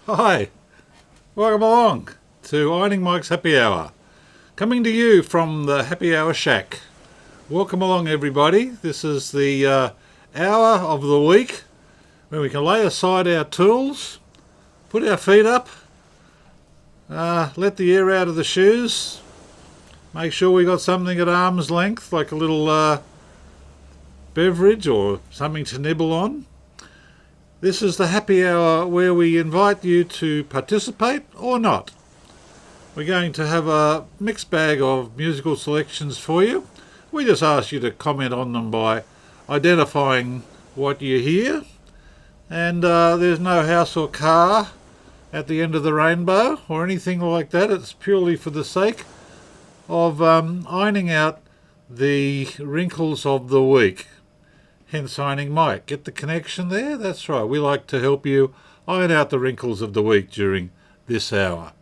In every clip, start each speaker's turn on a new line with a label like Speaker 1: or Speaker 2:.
Speaker 1: Hi, welcome along to Ironing Mike's Happy Hour. Coming to you from the Happy Hour Shack. Welcome along, everybody. This is the hour of the week when we can lay aside our tools, put our feet up, let the air out of the shoes, make sure we got something at arm's length, like a little beverage or something to nibble on. This is the happy hour where we invite you to participate or not. We're going to have a mixed bag of musical selections for you. We just ask you to comment on them by identifying what you hear. And there's no house or car at the end of the rainbow or anything like that. It's purely for the sake of ironing out the wrinkles of the week. Hence Ironing Mike. Get the connection there? That's right. We like to help you iron out the wrinkles of the week during this hour.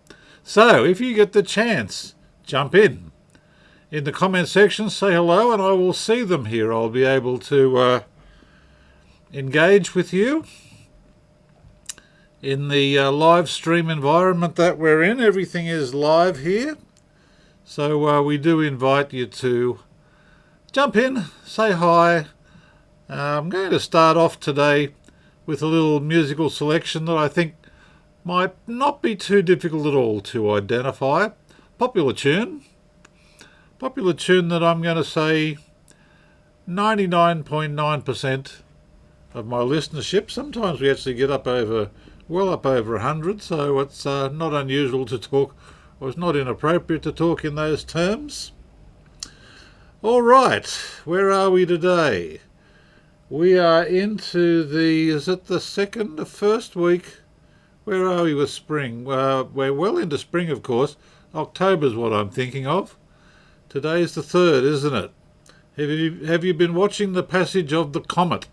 Speaker 1: So, if you get the chance, jump in. In the comment section, say hello and I will see them here. I'll be able to engage with you in the live stream environment that we're in. Everything is live here. So we do invite you to jump in, say hi. I'm going to start off today with a little musical selection that I think might not be too difficult at all to identify. Popular tune that I'm going to say 99.9% of my listenership. Sometimes we actually get up over 100, so it's not unusual to talk, or it's not inappropriate to talk in those terms. All right, where are we today? We are into the first week? Where are we with spring? We're well into spring, of course. October's what I'm thinking of. Today's the 3rd, isn't it? Have you been watching the passage of the comet?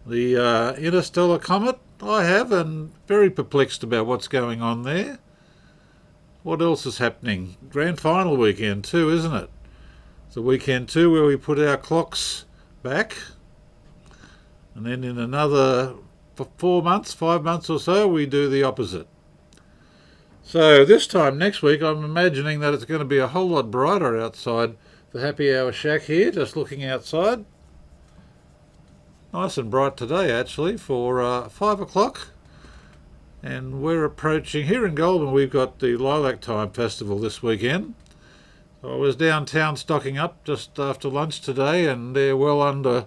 Speaker 1: The interstellar comet? I have, and very perplexed about what's going on there. What else is happening? Grand final weekend too, isn't it? It's a weekend too where we put our clocks back. And then in another 5 months or so, we do the opposite. So this time next week, I'm imagining that it's going to be a whole lot brighter outside the Happy Hour Shack here, just looking outside. Nice and bright today, actually, for 5 o'clock. And we're approaching, here in Goulburn, we've got the Lilac Time Festival this weekend. So I was downtown stocking up just after lunch today, and they're well underway,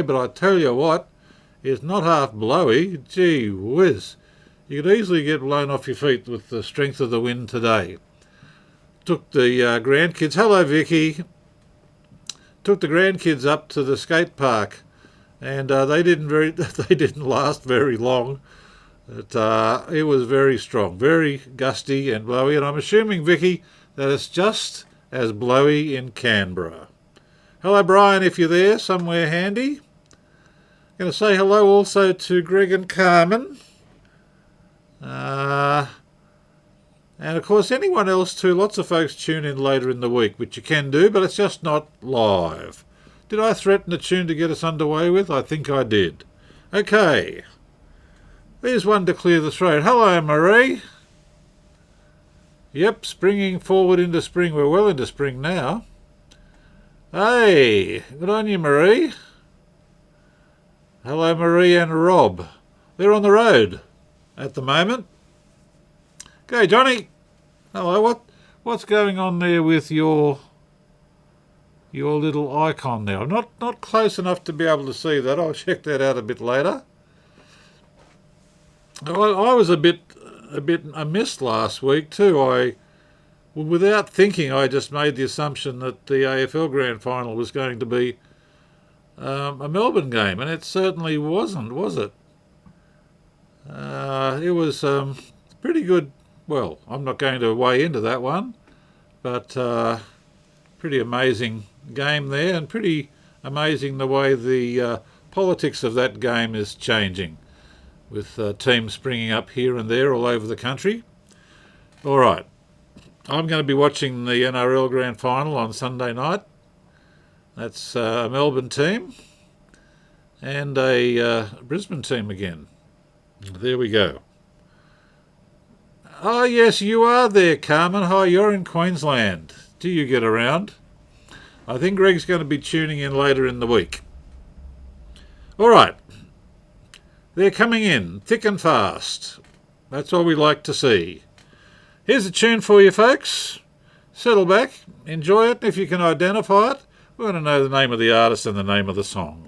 Speaker 1: but I tell you what, it's not half blowy. Gee whiz. You could easily get blown off your feet with the strength of the wind today. Took the grandkids, hello Vicky, took the grandkids up to the skate park, and they didn't last very long. It was very strong, very gusty and blowy, and I'm assuming, Vicky, that it's just as blowy in Canberra. Hello Brian, if you're there, somewhere handy. Going to say hello also to Greg and Carmen. And of course anyone else too. Lots of folks tune in later in the week, which you can do, but it's just not live. Did I threaten a tune to get us underway with? I think I did. Okay. There's one to clear the throat. Hello Marie. Yep, springing forward into spring. We're well into spring now. Hey, good on you, Marie. Hello, Marie and Rob. They're on the road at the moment. Okay, Johnny. Hello. What's going on there with your little icon there? I'm not close enough to be able to see that. I'll check that out a bit later. I was a bit amiss last week too. Without thinking, I just made the assumption that the AFL Grand Final was going to be a Melbourne game, and it certainly wasn't, was it? It was pretty good. Well, I'm not going to weigh into that one, but pretty amazing game there, and pretty amazing the way the politics of that game is changing, with teams springing up here and there all over the country. All right. I'm going to be watching the NRL Grand Final on Sunday night. That's a Melbourne team and a Brisbane team again. There we go. Oh, yes, you are there, Carmen. Hi, you're in Queensland. Do you get around? I think Greg's going to be tuning in later in the week. All right. They're coming in thick and fast. That's what we like to see. Here's a tune for you, folks. Settle back, enjoy it. If you can identify it, we want to know the name of the artist and the name of the song.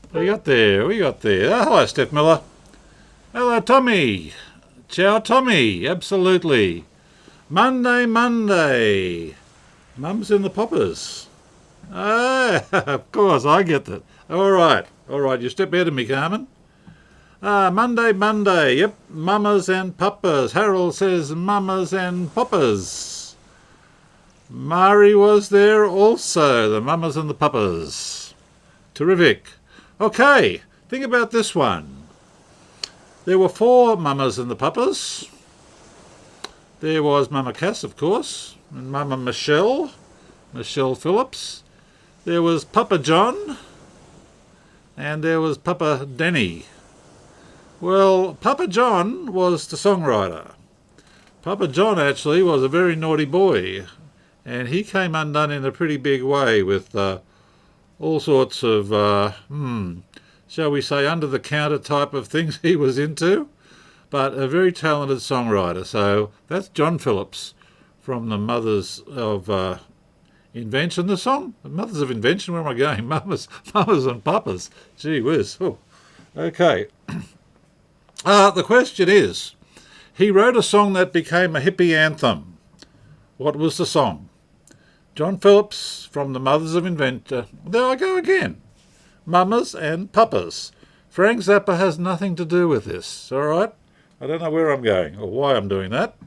Speaker 1: We got there. Oh, hello, Steph Miller. Hello, Tommy. Ciao, Tommy. Absolutely. Monday. Mums in the poppers. Ah, of course, I get that. All right. You step ahead of me, Carmen. Monday. Yep, mamas and papas. Harold says mamas and papas. Mari was there also. The mamas and the papas. Terrific. Okay, think about this one. There were 4 mamas and the papas. There was Mama Cass, of course, and Mama Michelle Phillips. There was Papa John, and there was Papa Denny. Well, Papa John was the songwriter. Papa John actually was a very naughty boy, and he came undone in a pretty big way with all sorts of, shall we say, under-the-counter type of things he was into, but a very talented songwriter. So that's John Phillips from the Mothers of Invention. The song, Mothers of Invention, where am I going? Mamas and Papas. Gee whiz. Oh. Okay. The question is, he wrote a song that became a hippie anthem. What was the song? John Phillips from the Mothers of Invention. There I go again. Mamas and Papas. Frank Zappa has nothing to do with this, all right? I don't know where I'm going or why I'm doing that.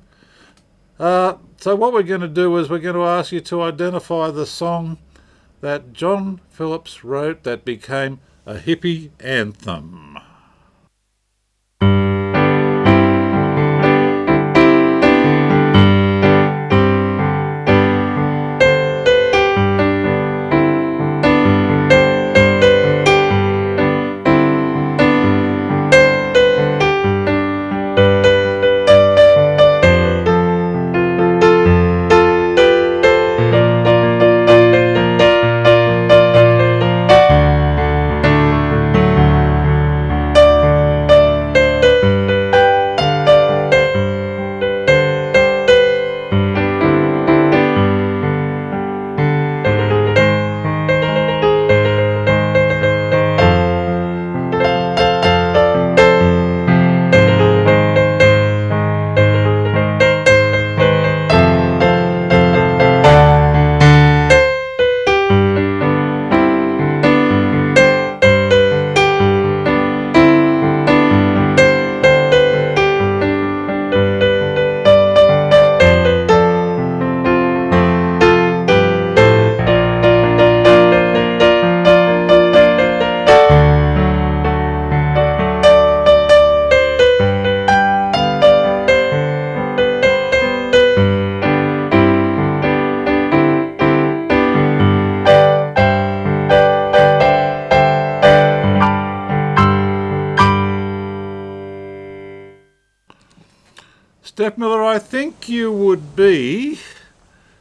Speaker 1: So what we're going to do is we're going to ask you to identify the song that John Phillips wrote that became a hippie anthem. Steph Miller, I think you would be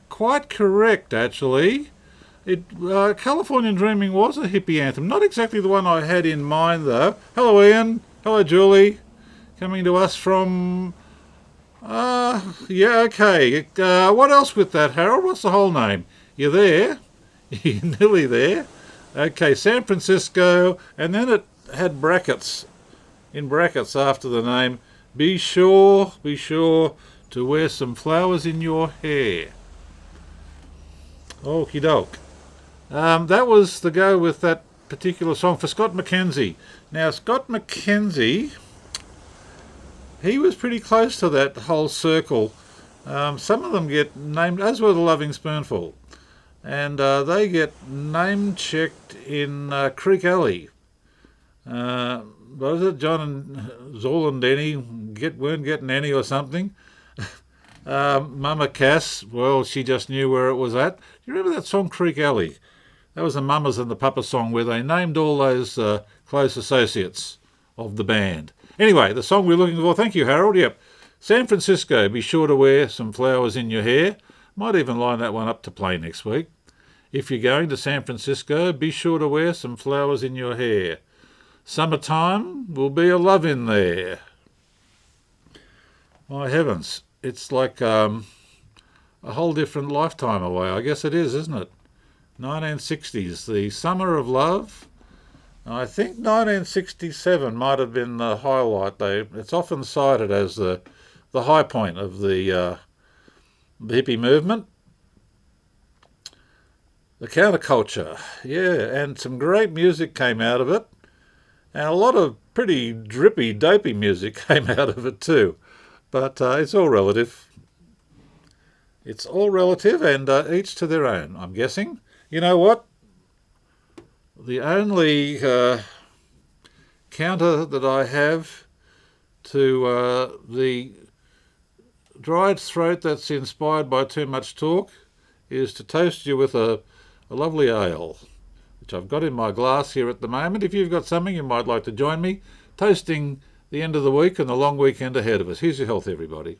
Speaker 1: quite correct, actually. Californian Dreaming was a hippie anthem. Not exactly the one I had in mind, though. Hello, Ian. Hello, Julie. Coming to us from... yeah, okay. What else with that, Harold? What's the whole name? You there? You're nearly there. Okay, San Francisco, and then it had brackets, in brackets after the name. Be sure to wear some flowers in your hair. Okie doke. That was the go with that particular song for Scott McKenzie. Now, Scott McKenzie, he was pretty close to that whole circle. Some of them get named, as were the Loving Spoonful, and they get name-checked in Creek Alley. What is it, John and Zoll and Denny weren't getting any or something? Mama Cass, well, she just knew where it was at. Do you remember that song Creek Alley? That was the Mamas and the Papa song where they named all those close associates of the band. Anyway, the song we're looking for, thank you, Harold, yep. San Francisco, be sure to wear some flowers in your hair. Might even line that one up to play next week. If you're going to San Francisco, be sure to wear some flowers in your hair. Summertime will be a love in there. My heavens, it's like a whole different lifetime away. I guess it is, isn't it? 1960s, the summer of love. I think 1967 might have been the highlight. It's often cited as the high point of the hippie movement. The counterculture, yeah, and some great music came out of it. And a lot of pretty drippy, dopey music came out of it too. But it's all relative. It's all relative and each to their own, I'm guessing. You know what? The only counter that I have to the dried throat that's inspired by too much talk is to toast you with a lovely ale, which I've got in my glass here at the moment. If you've got something you might like to join me, toasting the end of the week and the long weekend ahead of us. Here's your health, everybody.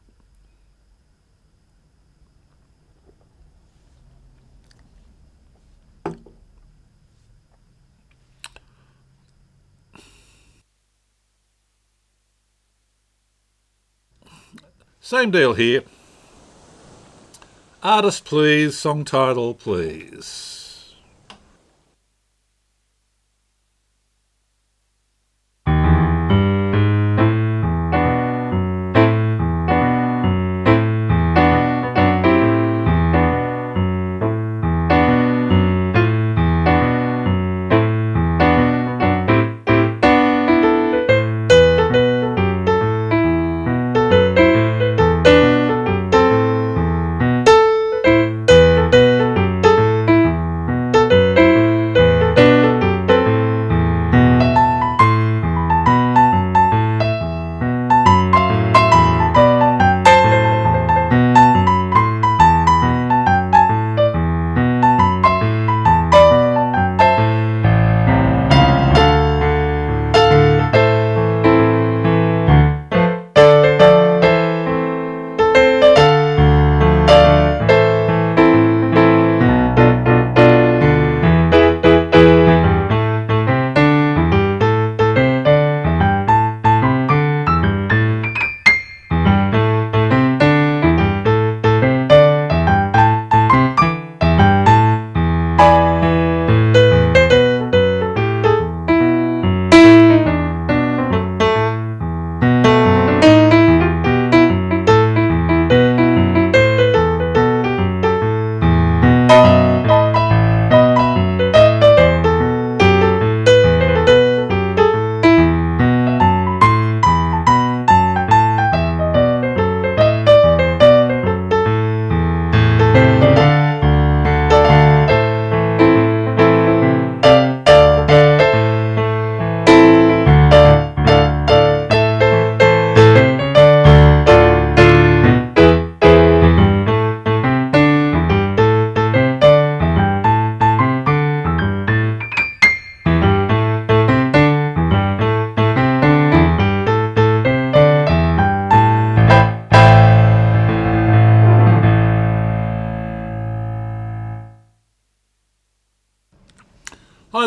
Speaker 1: Same deal here. Artist, please. Song title, please.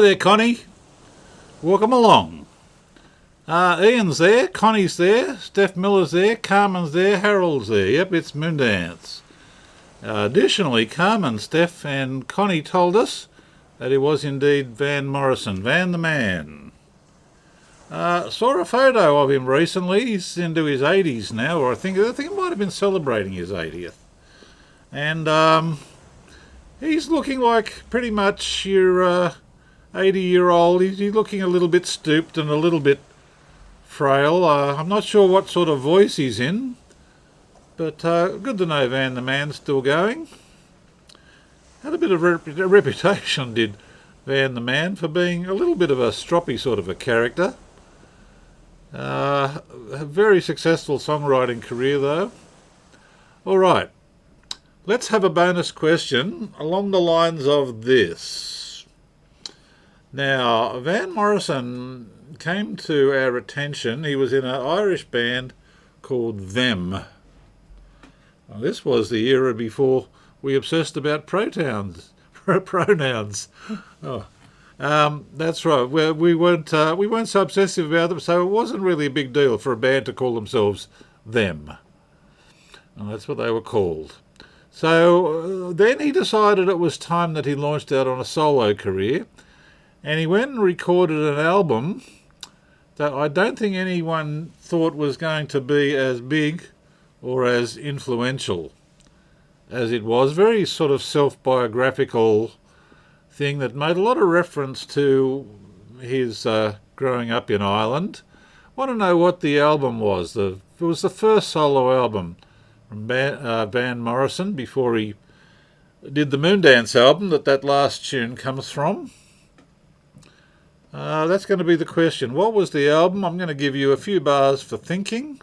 Speaker 1: Hi there, Connie. Welcome along. Ian's there, Connie's there, Steph Miller's there, Carmen's there, Harold's there. Yep, it's Moondance. Additionally, Carmen, Steph and Connie told us that it was indeed Van Morrison, Van the Man. Saw a photo of him recently. He's into his 80s now, or I think he might have been celebrating his 80th. And he's looking like pretty much your 80-year-old. He's looking a little bit stooped and a little bit frail. I'm not sure what sort of voice he's in, but good to know Van the Man's still going. Had a bit of a reputation, did Van the Man, for being a little bit of a stroppy sort of a character. A very successful songwriting career, though. All right, let's have a bonus question along the lines of this. Now, Van Morrison came to our attention. He was in an Irish band called Them. Now, this was the era before we obsessed about pronouns. Oh. That's right. We weren't so obsessive about them, so it wasn't really a big deal for a band to call themselves Them. And that's what they were called. So then he decided it was time that he launched out on a solo career, and he went and recorded an album that I don't think anyone thought was going to be as big or as influential as it was. Very sort of self-biographical thing that made a lot of reference to his growing up in Ireland. Want to know what the album was? It was the first solo album from Van Morrison before he did the Moondance album that last tune comes from. That's going to be the question. What was the album? I'm going to give you a few bars for thinking.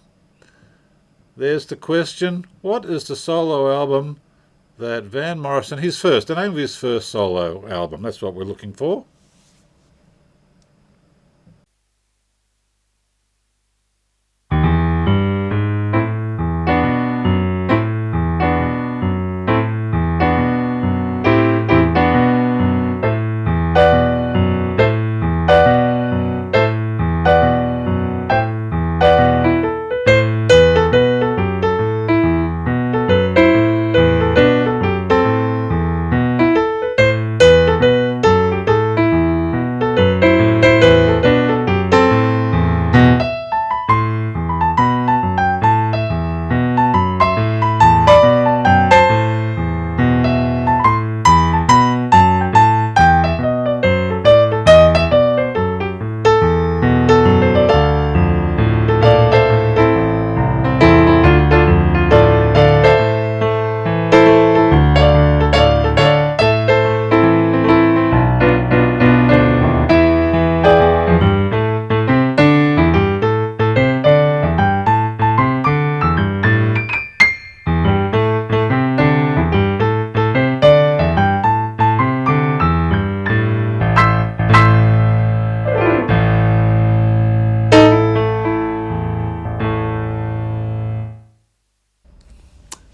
Speaker 1: There's the question. What is the solo album that Van Morrison, the name of his first solo album, that's what we're looking for.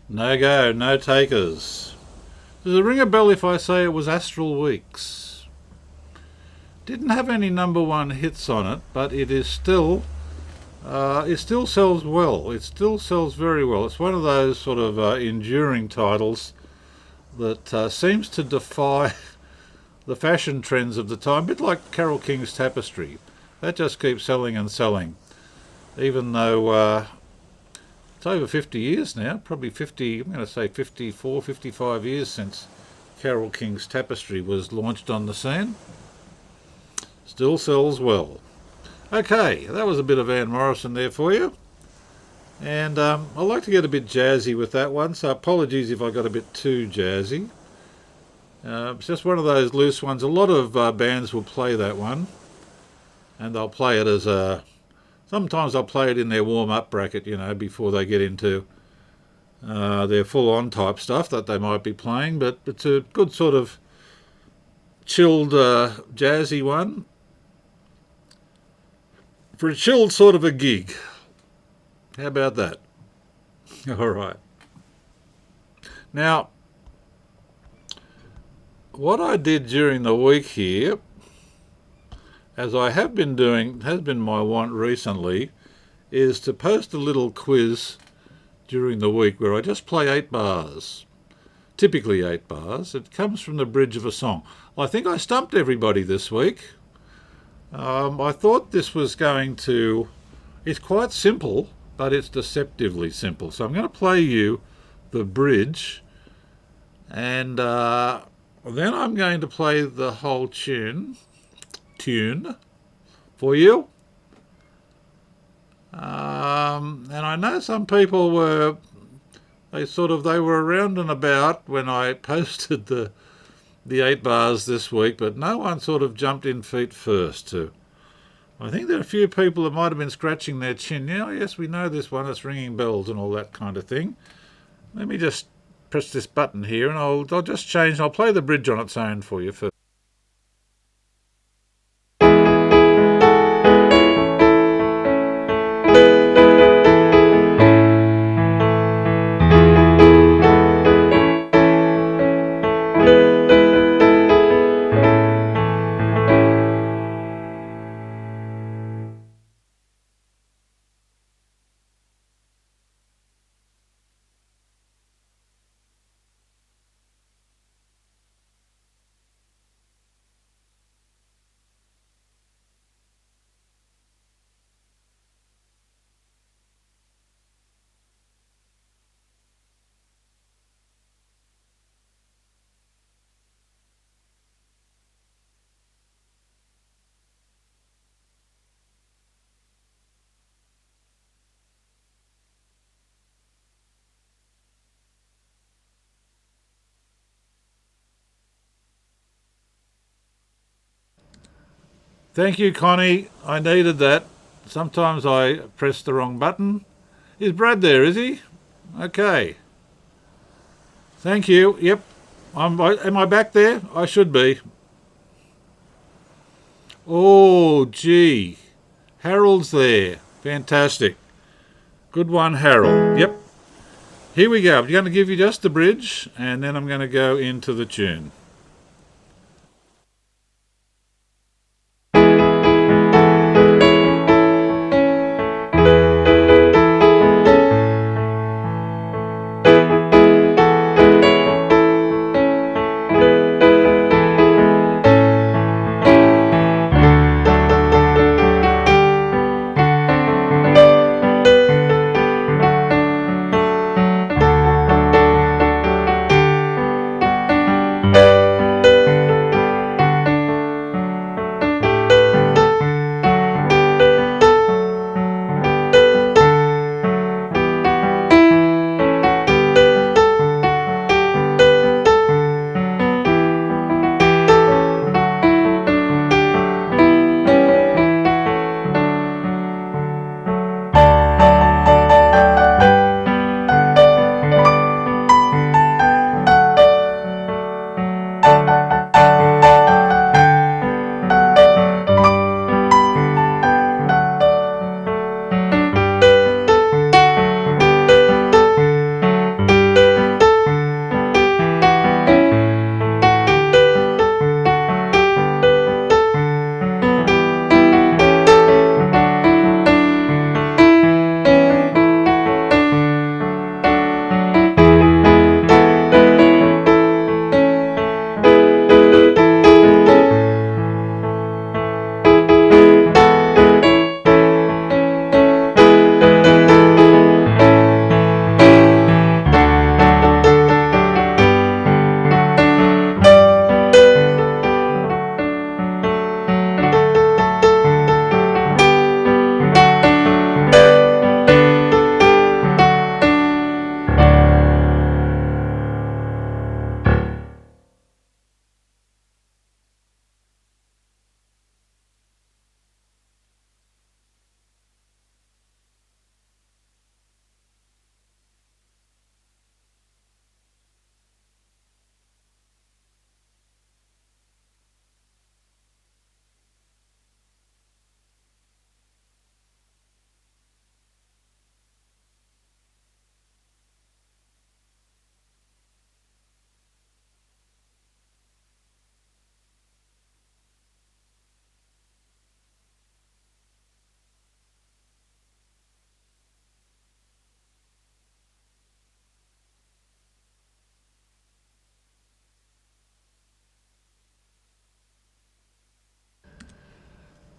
Speaker 1: No go, no takers. Does it ring a bell if I say it was Astral Weeks? Didn't have any number one hits on it, but it still sells well. It still sells very well. It's one of those sort of enduring titles that seems to defy the fashion trends of the time, a bit like Carole King's Tapestry. That just keeps selling and selling, even though it's over 50 years now, probably 50, I'm going to say 54, 55 years since Carole King's Tapestry was launched on the scene. Still sells well. Okay, that was a bit of Van Morrison there for you. And I like to get a bit jazzy with that one, so apologies if I got a bit too jazzy. It's just one of those loose ones. A lot of bands will play that one, and they'll play it as a... Sometimes I'll play it in their warm-up bracket, before they get into their full-on type stuff that they might be playing. But it's a good sort of chilled, jazzy one for a chilled sort of a gig. How about that? All right. Now, what I did during the week here as I have been doing, has been my want recently, is to post a little quiz during the week where I just play 8 bars. Typically 8 bars. It comes from the bridge of a song. I think I stumped everybody this week. I thought this was going to... It's quite simple, but it's deceptively simple. So I'm going to play you the bridge, and then I'm going to play the whole tune for you. And I know some people were... They were around and about when I posted the 8 bars this week, but no one sort of jumped in feet first to... I think there are a few people that might have been scratching their chin. Yeah, yes, we know this one. It's ringing bells and all that kind of thing. Let me just press this button here, and I'll just change. I'll play the bridge on its own for you first. Thank you, Connie. I needed that. Sometimes I press the wrong button. Is Brad there, is he? Okay. Thank you. Yep. Am I back there? I should be. Oh, gee. Harold's there. Fantastic. Good one, Harold. Yep. Here we go. I'm going to give you just the bridge, and then I'm going to go into the tune.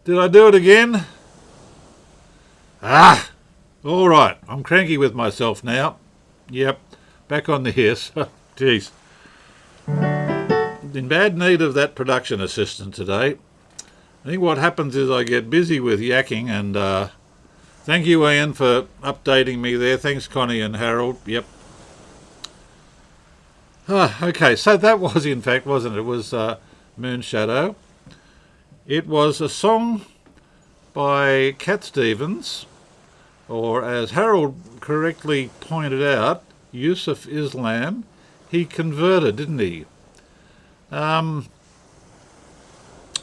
Speaker 1: Did I do it again? Ah! All right, I'm cranky with myself now. Yep, back on the hiss. Jeez. In bad need of that production assistant today. I think what happens is I get busy with yakking, and thank you, Ian, for updating me there. Thanks, Connie and Harold. Yep. Okay, so that was, in fact, wasn't it? It was Moon Shadow. It was a song by Cat Stevens, or as Harold correctly pointed out, Yusuf Islam. He converted, didn't he?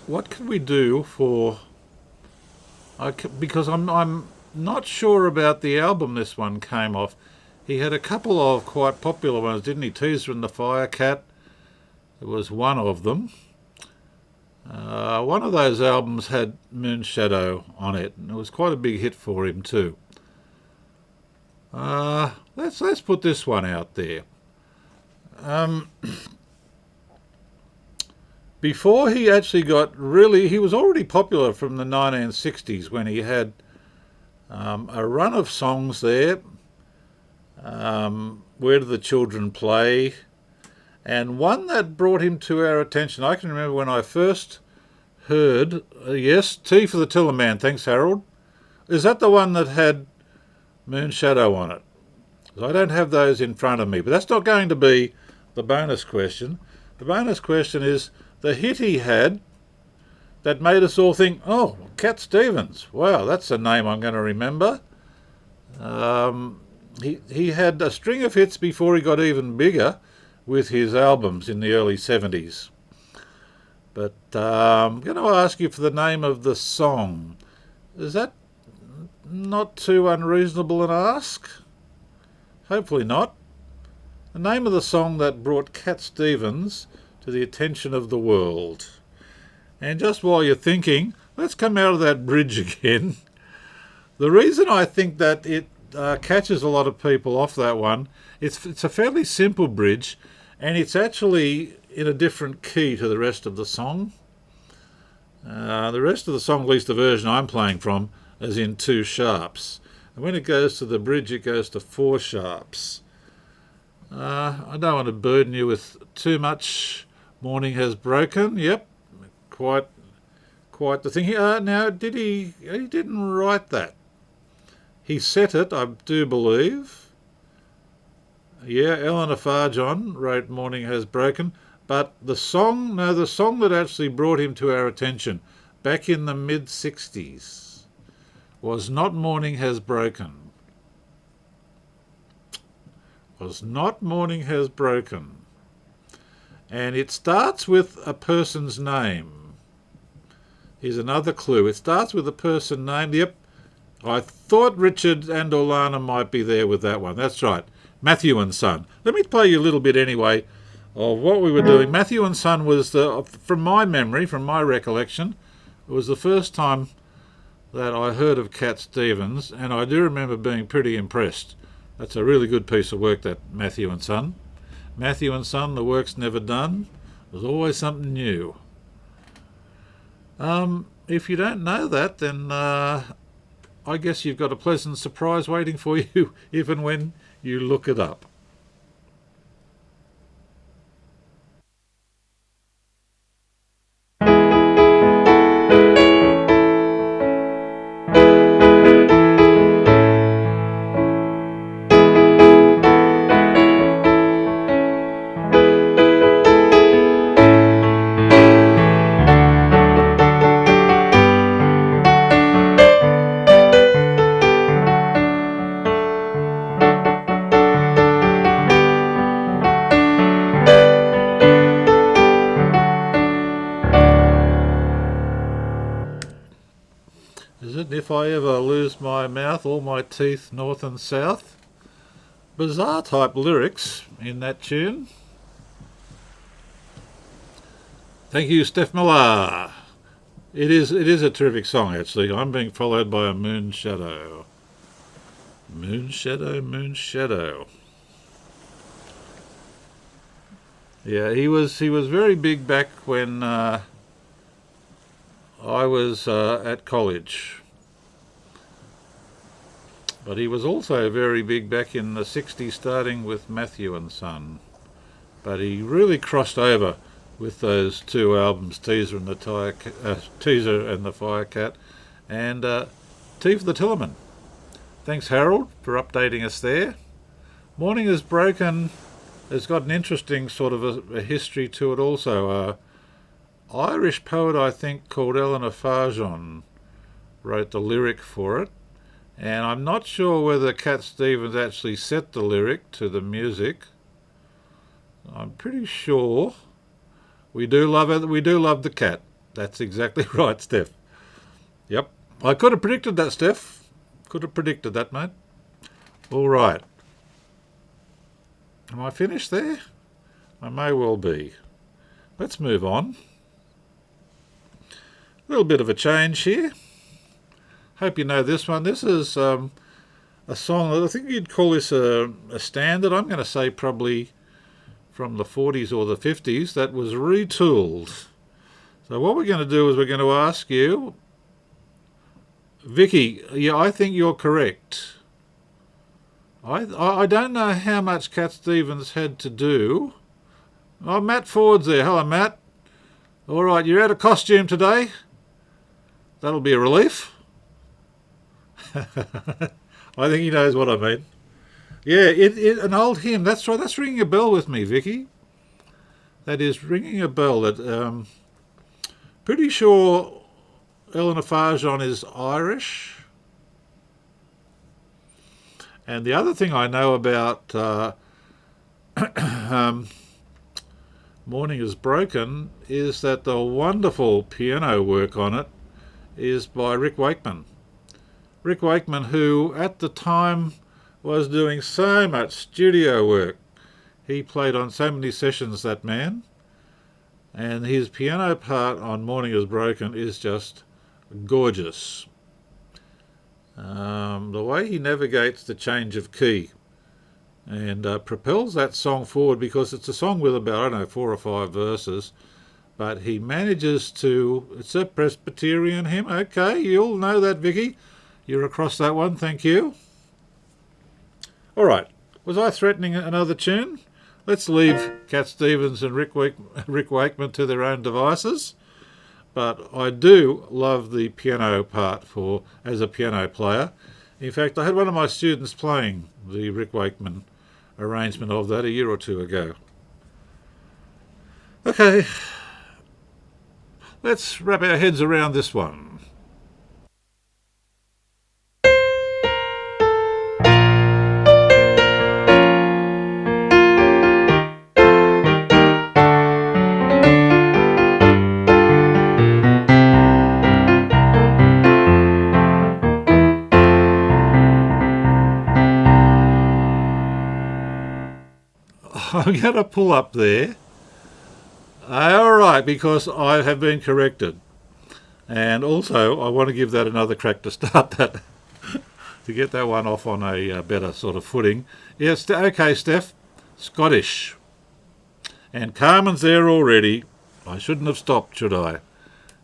Speaker 1: What could we do for? Because I'm not sure about the album this one came off. He had a couple of quite popular ones, didn't he? Teaser and the Firecat. It was one of them. One of those albums had Moon Shadow on it, and it was quite a big hit for him too. Let's put this one out there. Before he actually got really, he was already popular from the 1960s when he had a run of songs there. Where Do the Children Play? And one that brought him to our attention. I can remember when I first heard, yes, Tea for the Tiller Man. Thanks, Harold. Is that the one that had Moon Shadow on it? I don't have those in front of me, but that's not going to be the bonus question. The bonus question is the hit he had that made us all think, oh, Cat Stevens. Wow, that's a name I'm going to remember. He had a string of hits before he got even bigger with his albums in the early 70s. But I'm going to ask you for the name of the song. Is that not too unreasonable an ask? Hopefully not. The name of the song that brought Cat Stevens to the attention of the world. And just while you're thinking, let's come out of that bridge again. The reason I think that it catches a lot of people off that one, it's a fairly simple bridge, and it's actually in a different key to the rest of the song. The rest of the song, at least the version I'm playing from, is in 2 sharps. And when it goes to the bridge, it goes to 4 sharps. I don't want to burden you with too much. Morning Has Broken. Yep, quite the thing. Now, did he didn't write that. He set it, I do believe. Yeah, Eleanor Farjon wrote Morning Has Broken. But the song that actually brought him to our attention back in the mid-60s was not Morning Has Broken. Was not Morning Has Broken. And it starts with a person's name. Here's another clue. It starts with a person name. Yep, I thought Richard and Orlana might be there with that one. That's right. Matthew and Son. Let me play you a little bit anyway of what we were doing. Matthew and Son was, from my memory, from my recollection, it was the first time that I heard of Cat Stevens, and I do remember being pretty impressed. That's a really good piece of work, that Matthew and Son. Matthew and Son, the work's never done. There's always something new. If you don't know that, then I guess you've got a pleasant surprise waiting for you even when you look it up. Is it If I Ever Lose My Mouth, All My Teeth North and South? Bizarre type lyrics in that tune. Thank you, Steph Miller. It is a terrific song, actually. I'm being followed by a Moon Shadow. Moon Shadow, Moon Shadow. Yeah, he was very big back when I was at college. But he was also very big back in the 60s, starting with Matthew and Son. But he really crossed over with those two albums, Teaser and the Firecat, and Tea for the Tillerman. Thanks, Harold, for updating us there. Morning is Broken has got an interesting sort of a history to it also. Irish poet, I think, called Eleanor Farjon wrote the lyric for it. And I'm not sure whether Cat Stevens actually set the lyric to the music. I'm pretty sure. We do love it. We do love the cat. That's exactly right, Steph. Yep. I could have predicted that, Steph. Could have predicted that, mate. All right. Am I finished there? I may well be. Let's move on. A little bit of a change here. Hope you know this one. This is a song that I think you'd call this a standard. I'm going to say probably from the 40s or the 50s. That was retooled. So what we're going to do is we're going to ask you, Vicky, yeah, I think you're correct. I don't know how much Cat Stevens had to do. Oh, Matt Ford's there. Hello, Matt. All right, you're out of costume today. That'll be a relief. I think he knows what I mean. Yeah, an old hymn. That's right. That's ringing a bell with me, Vicky. That is ringing a bell. That pretty sure Eleanor Farjon is Irish. And the other thing I know about Morning is Broken is that the wonderful piano work on it is by Rick Wakeman. Rick Wakeman, who at the time was doing so much studio work. He played on so many sessions, that man. And his piano part on Morning is Broken is just gorgeous. The way he navigates the change of key and propels that song forward, because it's a song with about, I don't know, 4 or 5 verses, but he manages to... It's a Presbyterian hymn. Okay, you'll know that, Vicky. You're across that one, thank you. All right, was I threatening another tune? Let's leave Cat Stevens and Rick Wakeman to their own devices. But I do love the piano part as a piano player. In fact, I had one of my students playing the Rick Wakeman arrangement of that a year or two ago. Okay, let's wrap our heads around this one. I'm going to pull up there. All right, because I have been corrected. And also, I want to give that another crack to start that, to get that one off on a better sort of footing. Yes, okay, Steph. Scottish. And Carmen's there already. I shouldn't have stopped, should I?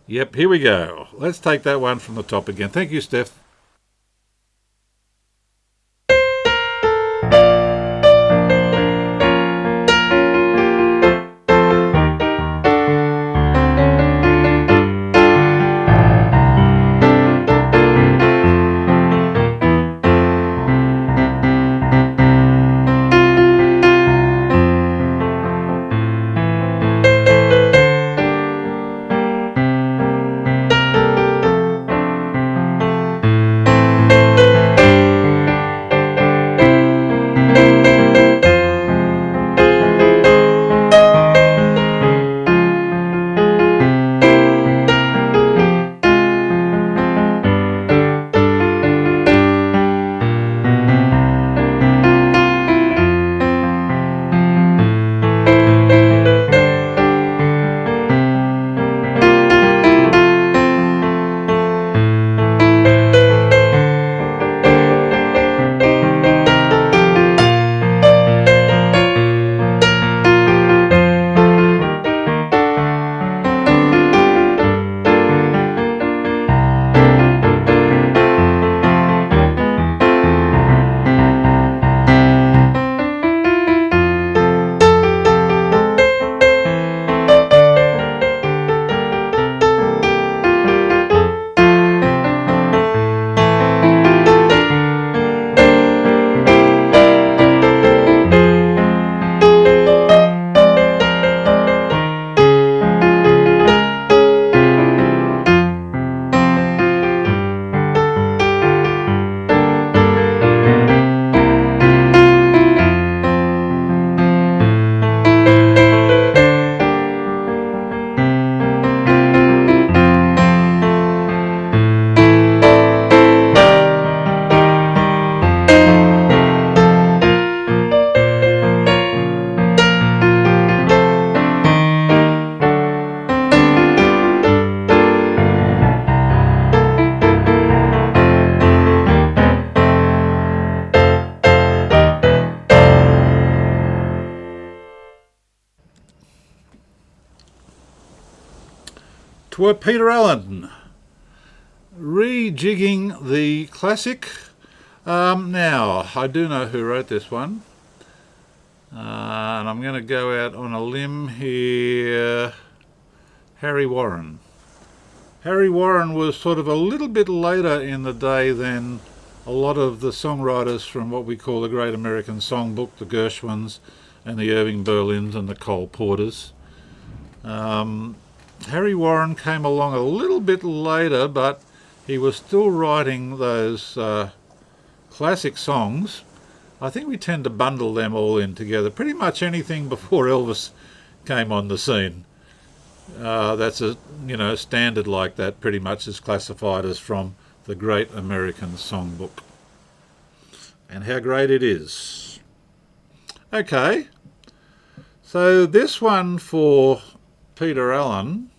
Speaker 1: Yep, here we go. Let's take that one from the top again. Thank you, Steph. were Peter Allen rejigging the classic. Now, I do know who wrote this one. And I'm going to go out on a limb here. Harry Warren. Harry Warren was sort of a little bit later in the day than a lot of the songwriters from what we call the Great American Songbook, the Gershwins and the Irving Berlins and the Cole Porters. Harry Warren came along a little bit later, but he was still writing those classic songs. I think we tend to bundle them all in together. Pretty much anything before Elvis came on the scene. That's a standard like that. Pretty much is classified as from the Great American Songbook. And how great it is. Okay, so this one for Peter Allen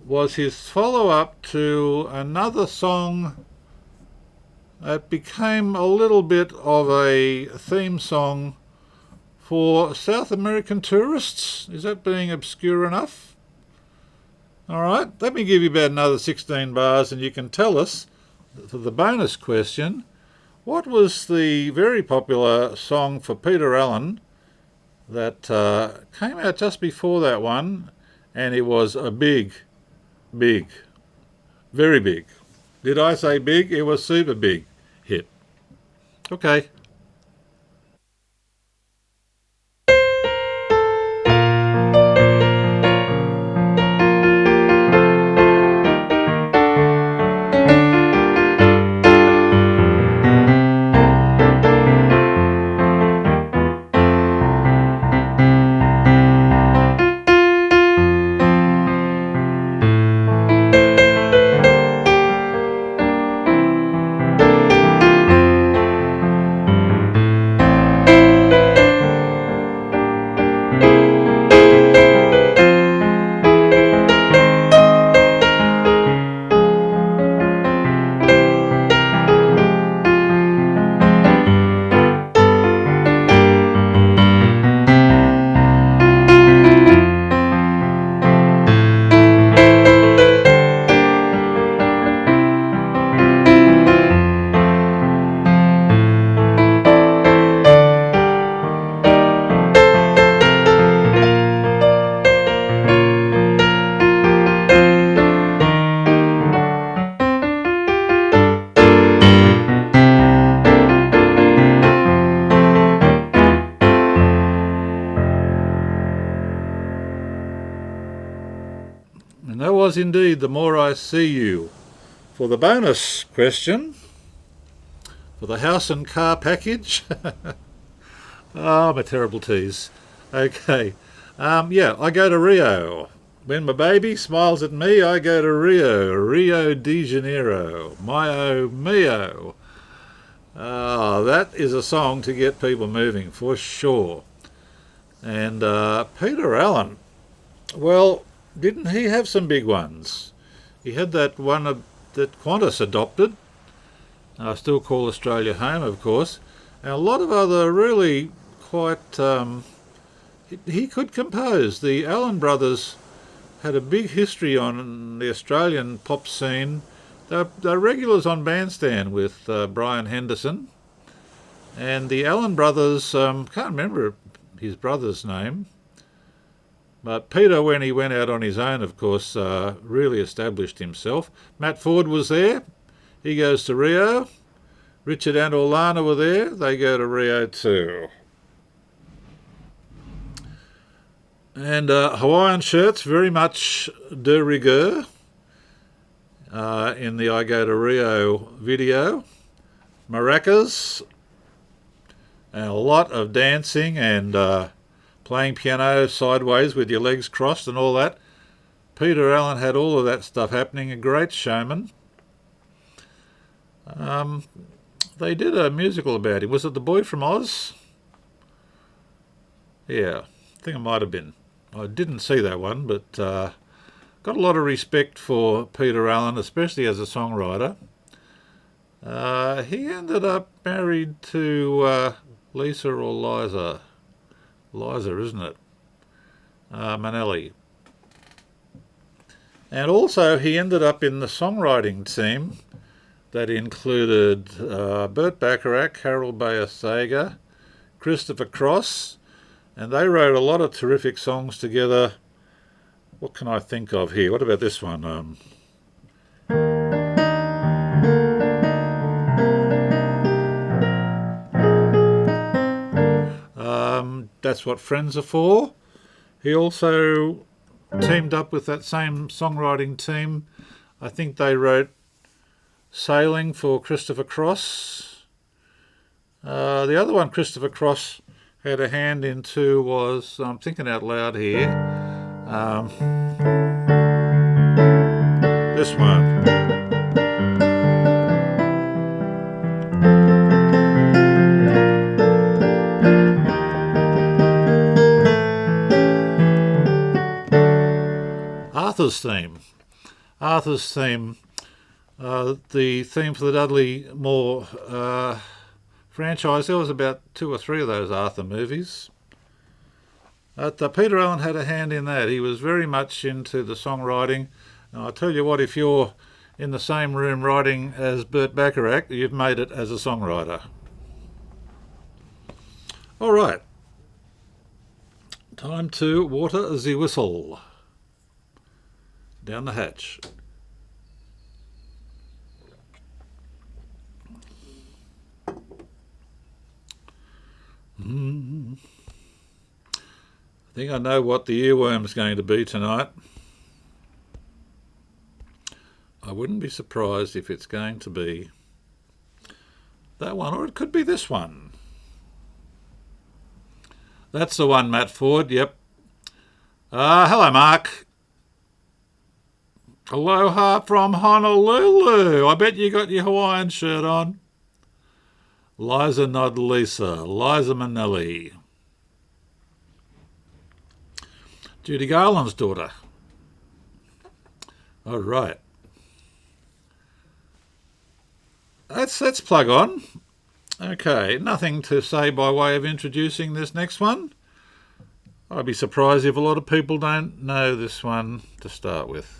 Speaker 1: was his follow-up to another song that became a little bit of a theme song for South American tourists. Is that being obscure enough? All right, let me give you about another 16 bars and you can tell us, for the bonus question, what was the very popular song for Peter Allen that came out just before that one, and it was a big, very big. Did I say big? It was super big hit. Okay. And that was indeed The More I See You. For the bonus question, for the house and car package, oh, I'm a terrible tease. Okay, I go to Rio. When my baby smiles at me, I go to Rio de Janeiro, mio mio. That is a song to get people moving, for sure. And Peter Allen, well, didn't he have some big ones? He had that one that Qantas adopted, I still call Australia home, of course, and a lot of other really quite... he could compose. The Allen brothers had a big history on the Australian pop scene. They're regulars on Bandstand with Brian Henderson. And the Allen brothers, can't remember his brother's name, but Peter, when he went out on his own, of course, really established himself. Matt Ford was there. He goes to Rio. Richard and Orlana were there. They go to Rio too. And Hawaiian shirts, very much de rigueur in the I Go to Rio video. Maracas, and a lot of dancing and playing piano sideways with your legs crossed and all that. Peter Allen had all of that stuff happening, a great showman. They did a musical about him. Was it The Boy from Oz? Yeah, I think it might have been. I didn't see that one, but got a lot of respect for Peter Allen, especially as a songwriter. He ended up married to Lisa or Liza. Liza, isn't it? Minnelli. And also he ended up in the songwriting team that included Burt Bacharach, Harold Bayer Sager, Christopher Cross, and they wrote a lot of terrific songs together. What can I think of here? What about this one? That's What Friends Are For. He also teamed up with that same songwriting team. I think they wrote Sailing for Christopher Cross. The other one Christopher Cross had a hand into was, I'm thinking out loud here, this one. Arthur's theme. Arthur's theme. The theme for the Dudley Moore franchise. There was about 2 or 3 of those Arthur movies. But Peter Allen had a hand in that. He was very much into the songwriting. And I tell you what, if you're in the same room writing as Burt Bacharach, you've made it as a songwriter. All right. Time to water the whistle. Down the hatch. I think I know what the earworm's going to be tonight. I wouldn't be surprised if it's going to be that one, or it could be this one. That's the one, Matt Ford, yep. Hello, Mark. Aloha from Honolulu. I bet you got your Hawaiian shirt on. Liza Nodlisa, Liza Minnelli. Judy Garland's daughter. All right. Let's plug on. Okay, nothing to say by way of introducing this next one. I'd be surprised if a lot of people don't know this one to start with.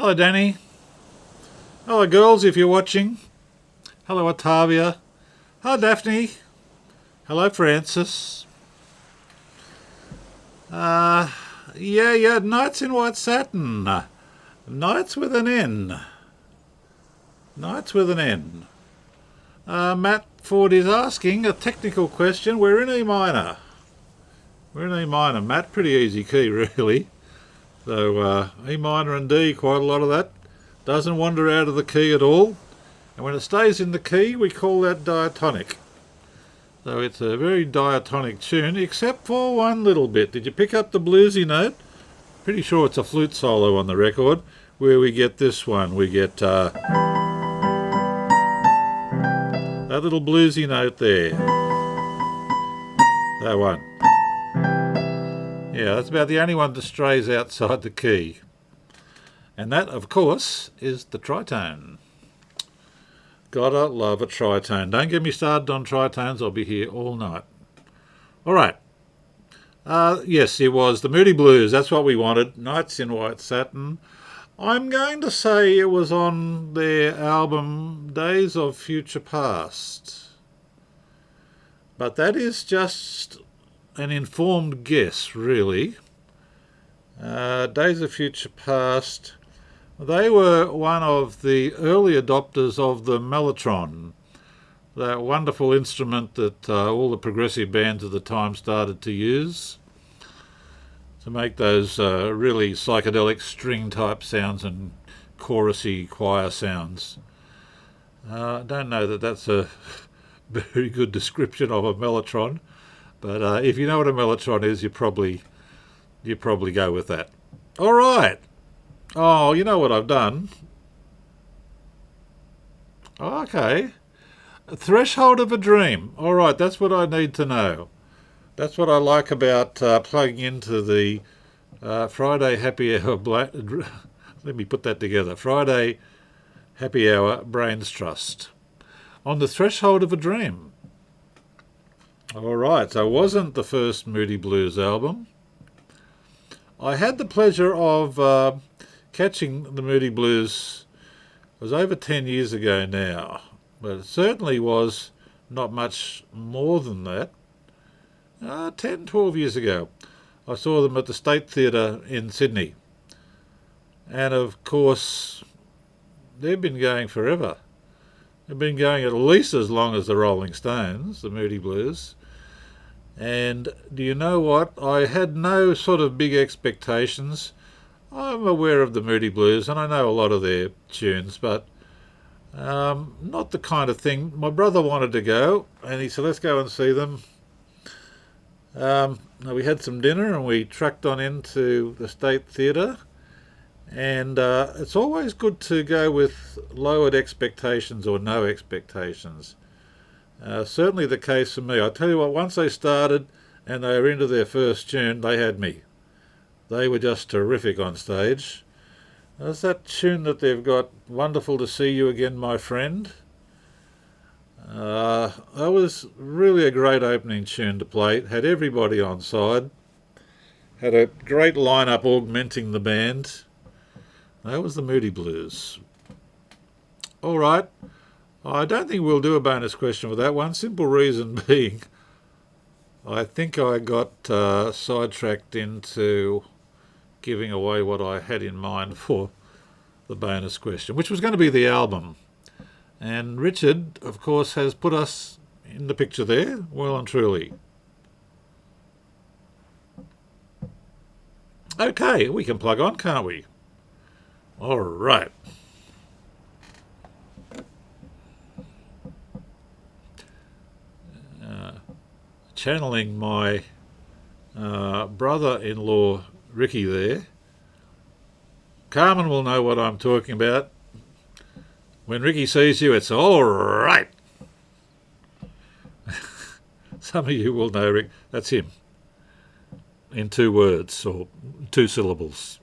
Speaker 1: Hello, Danny. Hello, girls, if you're watching. Hello, Otavia. Hi, Daphne. Hello, Francis. Yeah, Knights in White Satin. Knights with an N. Knights with an N. Matt Ford is asking a technical question. We're in E minor. We're in E minor, Matt. Pretty easy key, really. So E minor and D, quite a lot of that. Doesn't wander out of the key at all. And when it stays in the key, we call that diatonic. So it's a very diatonic tune, except for one little bit. Did you pick up the bluesy note? Pretty sure it's a flute solo on the record, where we get this one. We get that little bluesy note there. That one. Yeah, that's about the only one that strays outside the key. And that, of course, is the tritone. Gotta love a tritone. Don't get me started on tritones. I'll be here all night. All right. Yes, it was the Moody Blues. That's what we wanted. Knights in White Satin. I'm going to say it was on their album Days of Future Past. But that is just an informed guess, really. Days of Future Past. They were one of the early adopters of the mellotron, that wonderful instrument that all the progressive bands of the time started to use to make those really psychedelic string-type sounds and chorusy choir sounds. I don't know that that's a very good description of a mellotron, but if you know what a mellotron is, you probably go with that. All right. Oh, you know what I've done? Okay. Threshold of a Dream. All right, that's what I need to know. That's what I like about plugging into the Friday Happy Hour... Let me put that together. Friday Happy Hour Brains Trust. On the Threshold of a Dream. All right, so it wasn't the first Moody Blues album. I had the pleasure of catching the Moody Blues. It was over 10 years ago now, but it certainly was not much more than that. 10, 12 years ago. I saw them at the State Theatre in Sydney. And of course, they've been going forever. They've been going at least as long as the Rolling Stones, the Moody Blues. And do you know what? I had no sort of big expectations. I'm aware of the Moody Blues and I know a lot of their tunes, but not the kind of thing. My brother wanted to go and he said, let's go and see them. We had some dinner and we trucked on into the State Theatre. And it's always good to go with lowered expectations or no expectations. Certainly the case for me. I tell you what, once they started and they were into their first tune, they had me. They were just terrific on stage. There's that tune that they've got, Wonderful to See You Again, My Friend. That was really a great opening tune to play. It had everybody on side. Had a great lineup augmenting the band. That was the Moody Blues. All right. I don't think we'll do a bonus question with that one. Simple reason being, I think I got sidetracked into giving away what I had in mind for the bonus question, which was going to be the album. And Richard, of course, has put us in the picture there, well and truly. Okay, we can plug on, can't we? All right. Channeling my brother-in-law Ricky there. Carmen will know what I'm talking about. When Ricky sees you, it's all right. Some of you will know Rick. That's him. In 2 words or 2 syllables.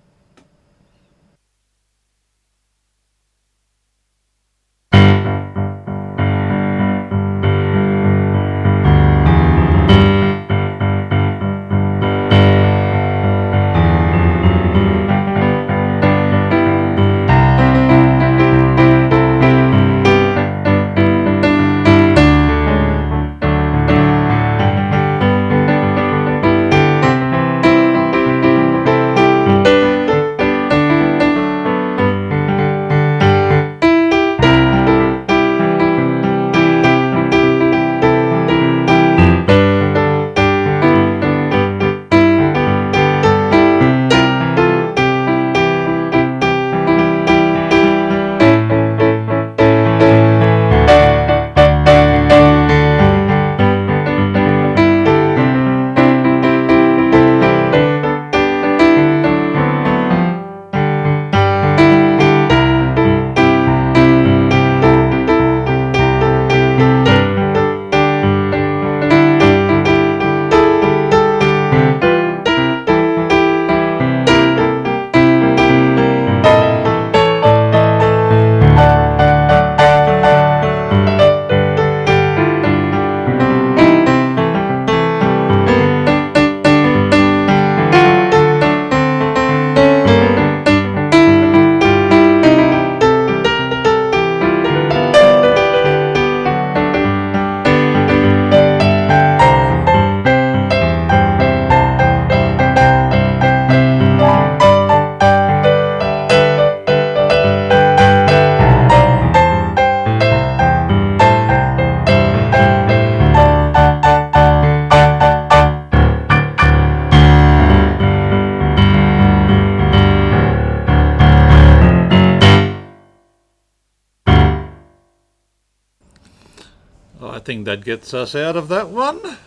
Speaker 1: think that gets us out of that one.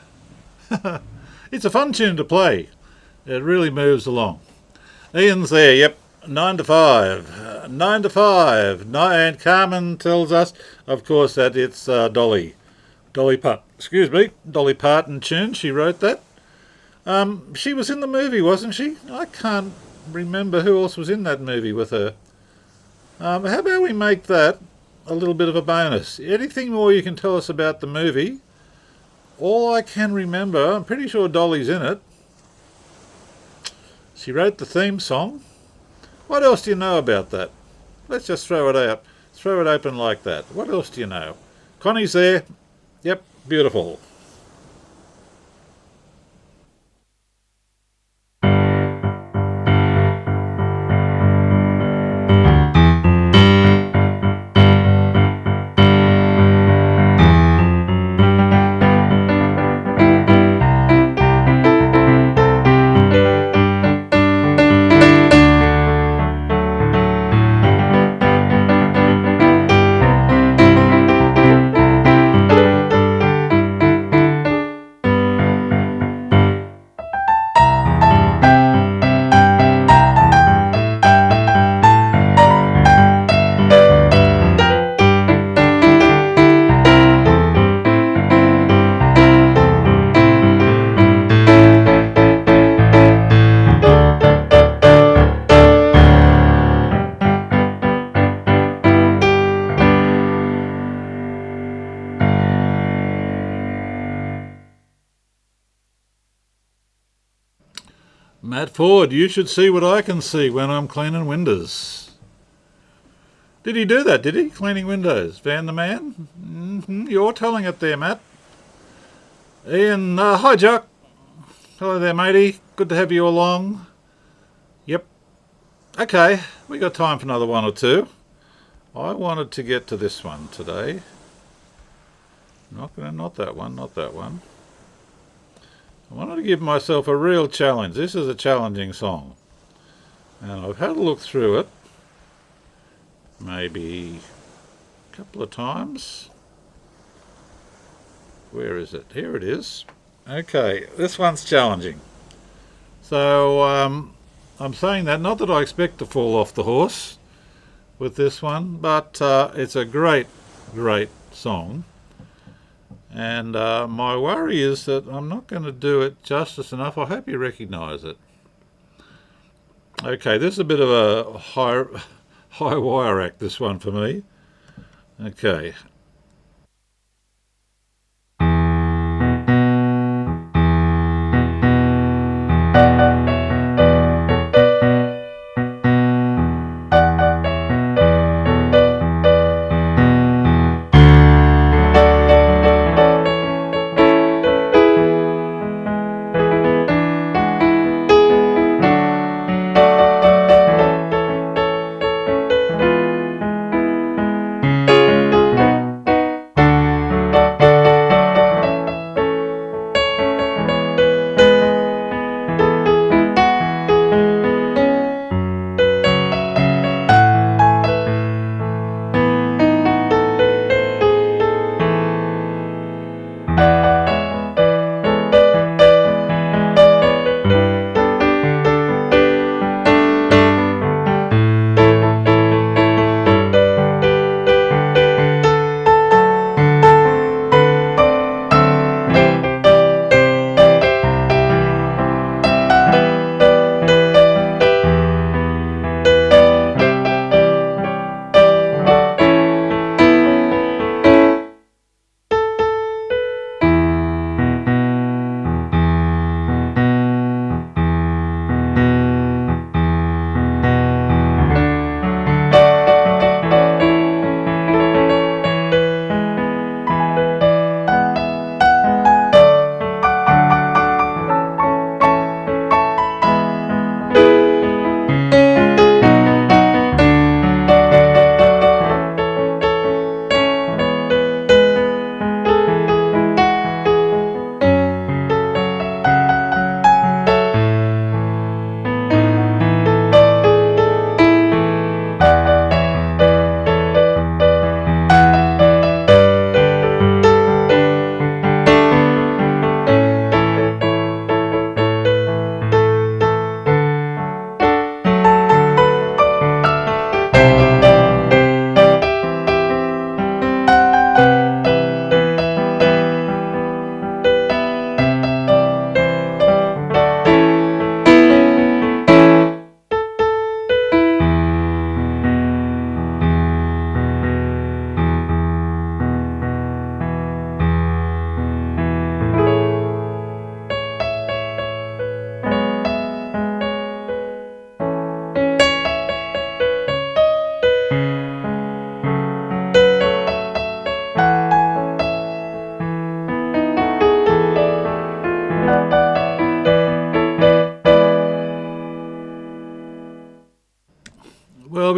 Speaker 1: It's a fun tune to play. It really moves along. Ian's there, yep. 9 to 5. 9 to 5. And Carmen tells us, of course, that it's Dolly. Dolly Parton tune. She wrote that. She was in the movie, wasn't she? I can't remember who else was in that movie with her. How about we make that a little bit of a bonus? Anything more you can tell us about the movie? All I can remember, I'm pretty sure Dolly's in it. She wrote the theme song. What else do you know about that? Let's just throw it out. Throw it open like that. What else do you know? Connie's there. Yep, beautiful. Matt Ford, you should see what I can see when I'm cleaning windows. Did he do that, did he? Cleaning windows. Van the Man? You're telling it there, Matt. Ian, hi, Jock. Hello there, matey. Good to have you along. Yep. Okay, we got time for another one or two. I wanted to get to this one today. Not that one. I wanted to give myself a real challenge. This is a challenging song. And I've had a look through it. Maybe a couple of times. Where is it? Here it is. Okay, this one's challenging. So I'm saying that, not that I expect to fall off the horse with this one, but it's a great, great song. And my worry is that I'm not going to do it justice enough. I hope you recognise it. Okay, this is a bit of a high wire act, this one for me. Okay.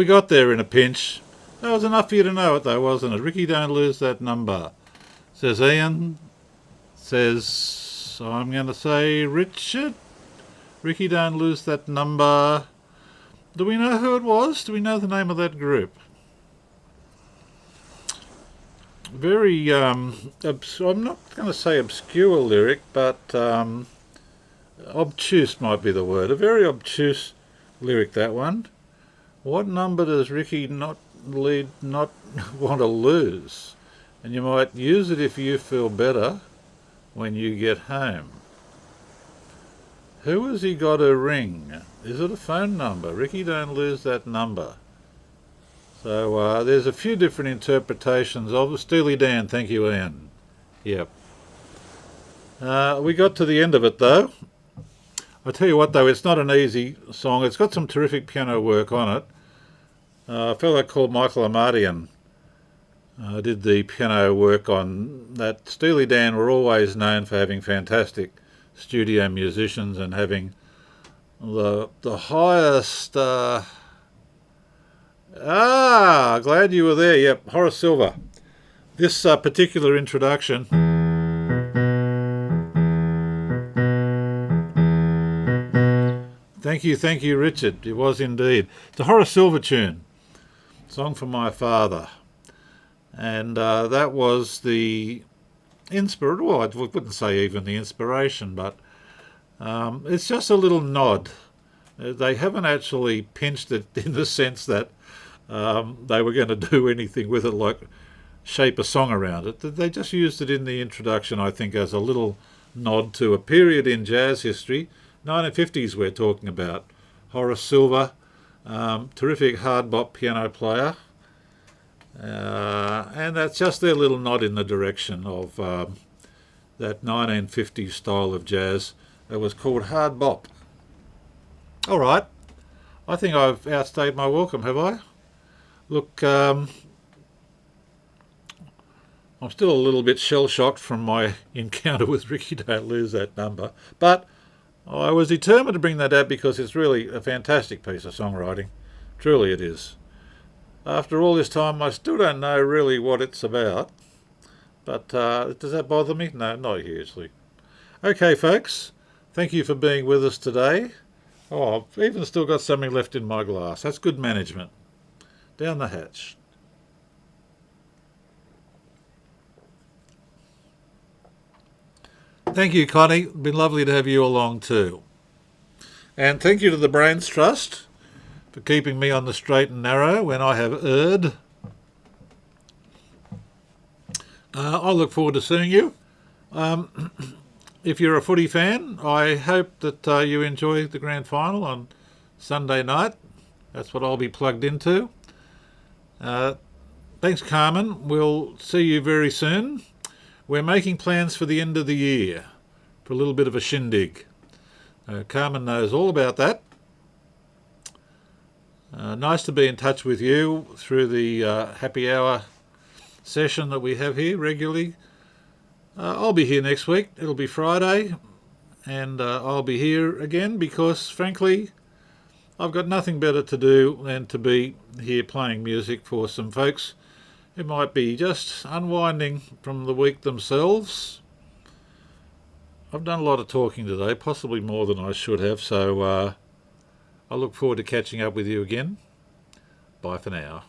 Speaker 1: We got there in a pinch. That was enough for you to know it though, wasn't it? Ricky, don't lose that number. Says Ian. Says, I'm going to say Richard. Ricky, don't lose that number. Do we know who it was? Do we know the name of that group? Very, I'm not going to say obscure lyric, but obtuse might be the word. A very obtuse lyric, that one. What number does Ricky not want to lose? And you might use it if you feel better when you get home. Who has he got to ring? Is it a phone number? Ricky, don't lose that number. So there's a few different interpretations of it. Steely Dan, thank you, Ian. Yep. We got to the end of it though. I tell you what though, it's not an easy song. It's got some terrific piano work on it. A fellow called Michael Amardian did the piano work on that. Steely Dan were always known for having fantastic studio musicians and having the highest... glad you were there. Yep, Horace Silver. This particular introduction... Thank you, Richard. It was indeed. It's a Horace Silver tune. Song for my father. And that was the inspiration. Well, I wouldn't say even the inspiration, but it's just a little nod. They haven't actually pinched it in the sense that they were going to do anything with it, like shape a song around it. They just used it in the introduction, I think, as a little nod to a period in jazz history. 1950s we're talking about. Horace Silver, terrific hard bop piano player. And that's just their little nod in the direction of that 1950s style of jazz that was called hard bop. All right, I think I've outstayed my welcome, have I? Look, I'm still a little bit shell-shocked from my encounter with Ricky, don't lose that number, but I was determined to bring that out because it's really a fantastic piece of songwriting. Truly it is. After all this time, I still don't know really what it's about. But does that bother me? No, not hugely. Okay, folks. Thank you for being with us today. Oh, I've even still got something left in my glass. That's good management. Down the hatch. Thank you, Connie. It's been lovely to have you along too. And thank you to the Brains Trust for keeping me on the straight and narrow when I have erred. I look forward to seeing you. If you're a footy fan, I hope that you enjoy the grand final on Sunday night. That's what I'll be plugged into. Thanks, Carmen. We'll see you very soon. We're making plans for the end of the year for a little bit of a shindig. Carmen knows all about that. Nice to be in touch with you through the happy hour session that we have here regularly. I'll be here next week. It'll be Friday, and I'll be here again because, frankly, I've got nothing better to do than to be here playing music for some folks who might be just unwinding from the week themselves. I've done a lot of talking today, possibly more than I should have, so I look forward to catching up with you again. Bye for now.